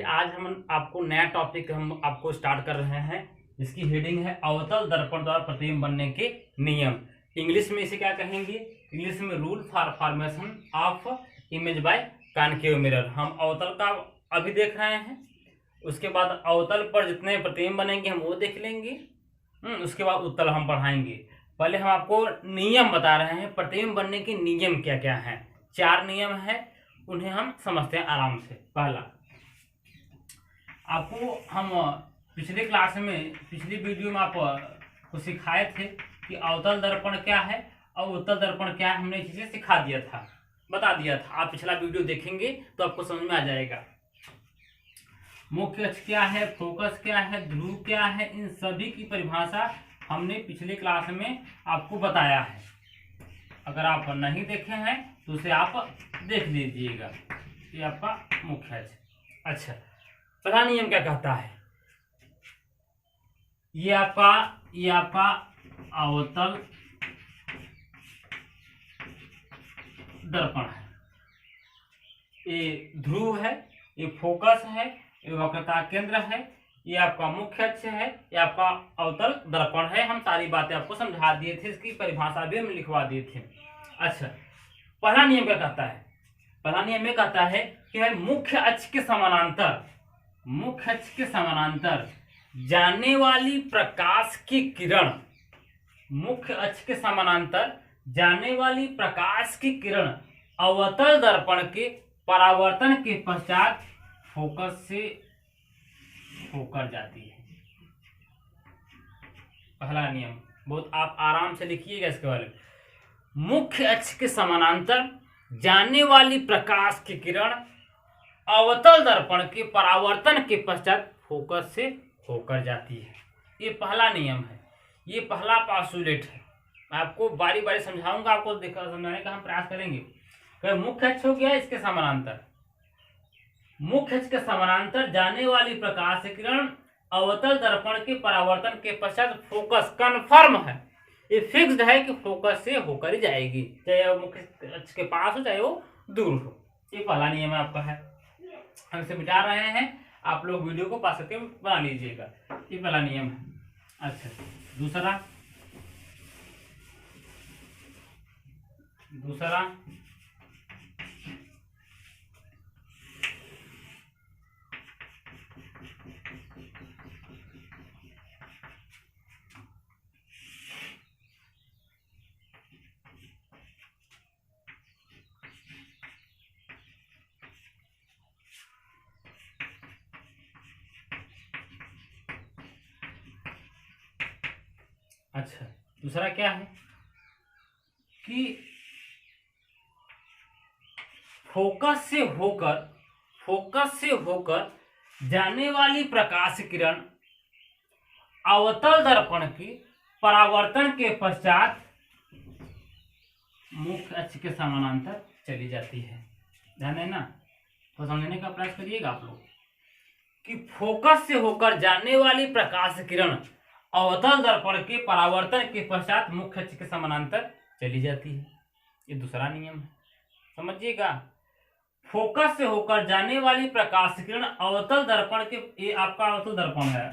आज हम आपको नया टॉपिक हम आपको स्टार्ट कर रहे हैं, जिसकी हेडिंग है अवतल दर्पण द्वारा प्रतिबिंब बनने के नियम। इंग्लिश में इसे क्या कहेंगे? इंग्लिश में rule for formation of image by concave mirror. हम अवतल का अभी देख रहे हैं, उसके बाद अवतल पर जितने प्रतिबिंब बनेंगे हम वो देख लेंगे। उसके बाद उत्तल हम पढ़ाएंगे। पहले हम आपको नियम बता रहे हैं, प्रतिबिंब बनने के नियम क्या क्या हैं। 4 नियम है, उन्हें हम समझते हैं आराम से। पहला, आपको हम पिछले क्लास में पिछली वीडियो में आपको सिखाए थे कि अवतल दर्पण क्या है और उत्तल दर्पण क्या है। हमने चीजें सिखा दिया था, बता दिया था। आप पिछला वीडियो देखेंगे तो आपको समझ में आ जाएगा। मुख्य अक्ष क्या है, फोकस क्या है, ध्रुव क्या है, इन सभी की परिभाषा हमने पिछले क्लास में आपको बताया है। अगर आप नहीं देखे हैं तो उसे आप देख लीजिएगा। ये आपका मुख्य अक्ष। अच्छा, पहला नियम क्या कहता है? ये आपका अवतल दर्पण है, ये ध्रुव है, ये फोकस है, ये वक्रता केंद्र है, ये आपका मुख्य अक्ष है, ये आपका अवतल दर्पण है। हम सारी बातें आपको समझा दिए थे, इसकी परिभाषा भी हम लिखवा दिए थे। अच्छा, पहला नियम क्या कहता है? पहला नियम ये कहता है कि भाई मुख्य अक्ष के समानांतर जाने वाली प्रकाश की किरण, मुख्य अक्ष के समानांतर जाने वाली प्रकाश की किरण अवतल दर्पण के परावर्तन के पश्चात फोकस से होकर जाती है। पहला नियम बहुत आप आराम से लिखिएगा इसके बारे में। मुख्य अक्ष के समानांतर जाने वाली प्रकाश की किरण अवतल दर्पण के परावर्तन के पश्चात फोकस से होकर जाती है। ये पहला नियम है, ये पहला पास्टुलेट है। मैं आपको बारी बारी समझाऊंगा, आपको समझाने का हम प्रयास करेंगे। मुख्य अक्ष हो गया, इसके समानांतर, मुख्य अक्ष के समानांतर जाने वाली प्रकाश की किरण अवतल दर्पण के परावर्तन के पश्चात फोकस कन्फर्म है, ये फिक्स्ड है कि फोकस से होकर ही जाएगी, चाहे वो मुख्य अक्ष के पास हो चाहे वो दूर हो। ये पहला नियम है आपका है, हम इसे मिटा रहे हैं। आप लोग वीडियो को पास करके बना लीजिएगा। ये पहला नियम है। अच्छा, दूसरा अच्छा, दूसरा क्या है कि फोकस से होकर जाने वाली प्रकाश किरण अवतल दर्पण की परावर्तन के पश्चात मुख्य अक्ष के समानांतर चली जाती है। ध्यान है ना, तो समझने का प्रयास करिएगा आप लोग कि फोकस से होकर जाने वाली प्रकाश किरण अवतल दर्पण के परावर्तन के पश्चात मुख्य अक्ष के समानांतर चली जाती है। ये दूसरा नियम है, समझिएगा। फोकस से होकर जाने वाली प्रकाश किरण अवतल दर्पण के, ये आपका अवतल दर्पण है,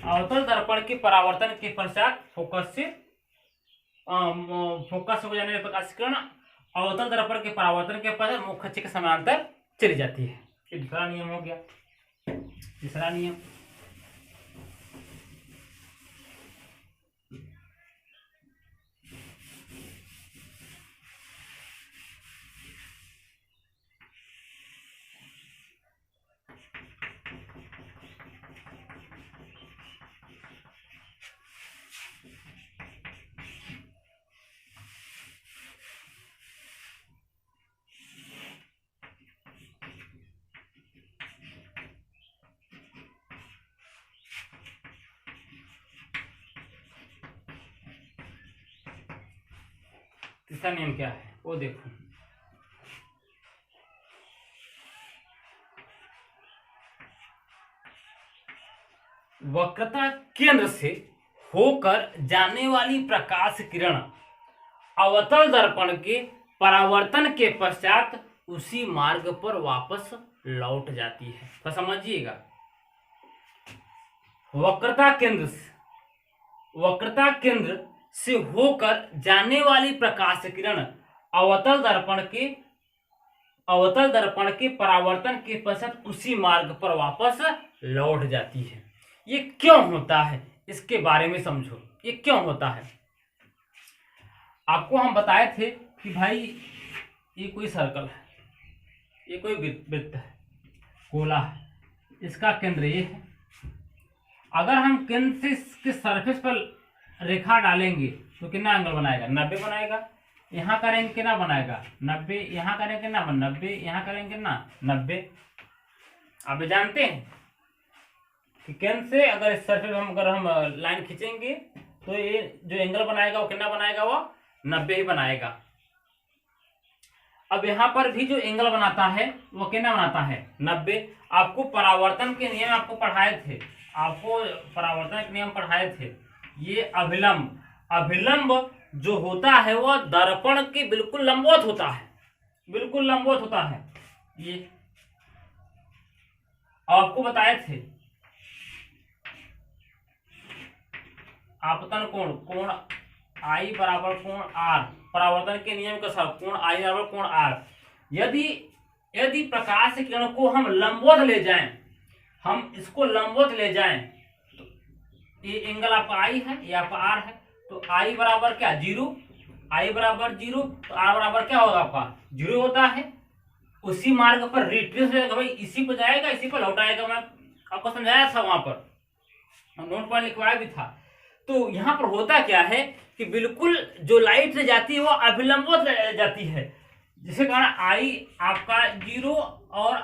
अवतल दर्पण के परावर्तन के पश्चात फोकस हो जाने वाली प्रकाश किरण अवतल दर्पण के परावर्तन के पश्चात मुख्य अक्ष के समानांतर चली जाती है। ये दूसरा नियम हो गया। तीसरा नियम, तीसरा नियम क्या है वो देखो। वक्रता केंद्र से होकर जाने वाली प्रकाश किरण अवतल दर्पण के परावर्तन के पश्चात उसी मार्ग पर वापस लौट जाती है। तो समझिएगा, वक्रता केंद्र से होकर जाने वाली प्रकाश किरण अवतल दर्पण के परावर्तन के पश्चात उसी मार्ग पर वापस लौट जाती है। ये क्यों होता है, इसके बारे में समझो। ये क्यों होता है, आपको हम बताए थे कि भाई ये कोई सर्कल है, ये कोई वृत्त है, गोला है, इसका केंद्र ये है। अगर हम केंद्र से इसके सरफेस पर रेखा डालेंगे तो कितना एंगल बनाएगा, 90 बनाएगा। यहाँ करेंगे कितना बनाएगा, 90। यहाँ करेंगे कितना, 90। यहाँ करेंगे कितना, 90। आप जानते हैं कि केंद्र से अगर इस सरफेस अगर हम लाइन खींचेंगे तो ये जो एंगल बनाएगा वो कितना बनाएगा, वो 90 ही बनाएगा। अब यहाँ पर भी जो एंगल बनाता है वो कितना बनाता है, 90। आपको परावर्तन के नियम पढ़ाए थे, ये अभिलंब जो होता है वो दर्पण के बिल्कुल लंबवत होता है, ये आपको बताए थे। आपतन कोण I बराबर कोण R, परावर्तन के नियम के साथ कोण I बराबर कोण R। यदि प्रकाश की किरण को हम लंबवत ले जाएं, तो ये एंगल आपका I है, ये आपका R है, तो I बराबर क्या, 0। I बराबर 0, तो R बराबर क्या होगा आपका, 0 होता है। उसी मार्ग पर रिट्रेस हो जाएगा, भाई इसी पर जाएगा, इसी पर लौट आएगा। मैं आपको समझाया था, वहां पर नोट पॉइंट लिखवाया भी था। तो यहाँ पर होता क्या है कि बिल्कुल जो लाइट से जाती है वो अभिलंबवत जाती है, जिसके कारण I आपका 0 और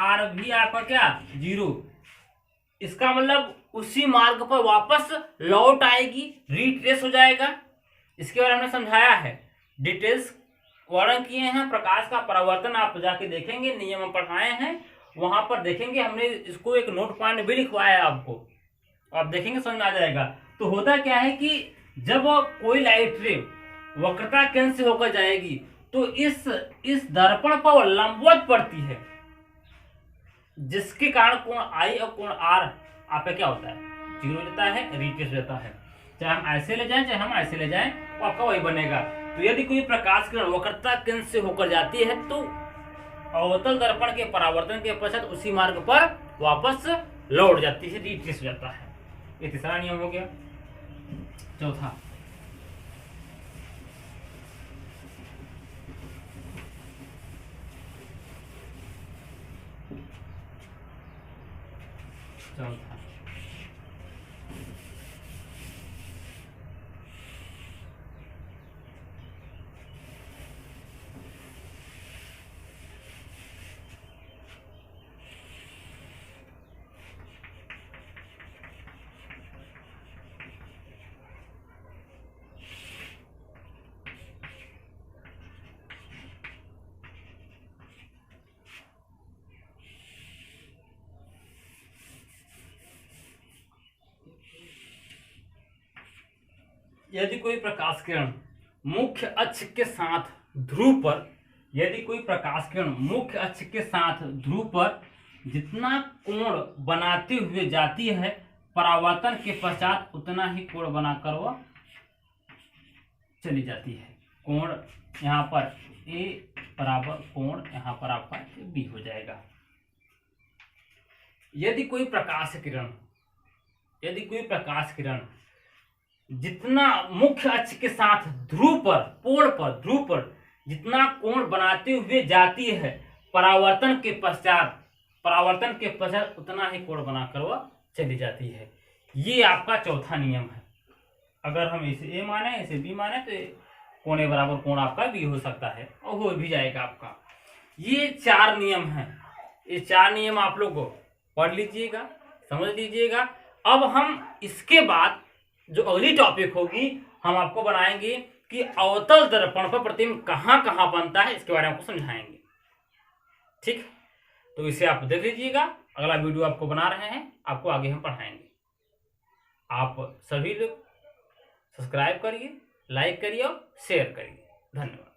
R भी आपका क्या, 0। इसका मतलब उसी मार्ग पर वापस लौट आएगी, रिट्रेस हो जाएगा। इसके बारे में हमने समझाया है, डिटेल्स वर्णन किए हैं। प्रकाश का परावर्तन आप जाके देखेंगे, नियम हम पढ़ाए हैं, वहां पर देखेंगे। हमने इसको एक नोट पॉइंट भी लिखवाया है आपको, आप देखेंगे समझ में आ जाएगा। तो होता क्या है कि जब कोई लाइट रे वक्रता केंद्र से होकर जाएगी तो इस दर्पण पर वो लंबवत पड़ती है, जिसके कारण कोण I और कोण R आपका क्या होता है, 0 हो जाता है, रिट्रेस हो जाता है। चाहे हम ऐसे ले जाएं, चाहे हम ऐसे ले जाएं, वो आपका वही बनेगा। तो यदि कोई प्रकाश किरण वक्रता केंद्र से होकर जाती है तो अवतल दर्पण के परावर्तन के पश्चात उसी मार्ग पर वापस लौट जाती है, रिट्रेस हो जाता है। ये तीसरा नियम हो गया। चौथा, यदि कोई प्रकाश किरण मुख्य अक्ष के साथ ध्रुव पर जितना कोण बनाते हुए जाती है, परावर्तन के पश्चात उतना ही कोण बनाकर वह चली जाती है। कोण यहाँ पर A बराबर कोण यहाँ पर आपका B हो जाएगा। यदि कोई प्रकाश किरण जितना मुख्य अक्ष के साथ ध्रुव पर जितना कोण बनाते हुए जाती है, परावर्तन के पश्चात उतना ही कोण बनाकर वह चली जाती है। ये आपका चौथा नियम है। अगर हम इसे A माने, इसे B माने, तो कोण A बराबर कोण आपका B हो सकता है और हो भी जाएगा आपका। ये 4 नियम हैं। ये 4 नियम आप लोग को पढ़ लीजिएगा, समझ लीजिएगा। अब हम इसके बाद जो अगली टॉपिक होगी, हम आपको बनाएंगे कि अवतल दर्पण पर प्रतिबिंब कहाँ कहाँ बनता है, इसके बारे में आपको समझाएंगे। ठीक, तो इसे आप देख लीजिएगा। अगला वीडियो आपको बना रहे हैं, आपको आगे हम पढ़ाएंगे। आप सभी लोग सब्सक्राइब करिए, लाइक करिए और शेयर करिए। धन्यवाद।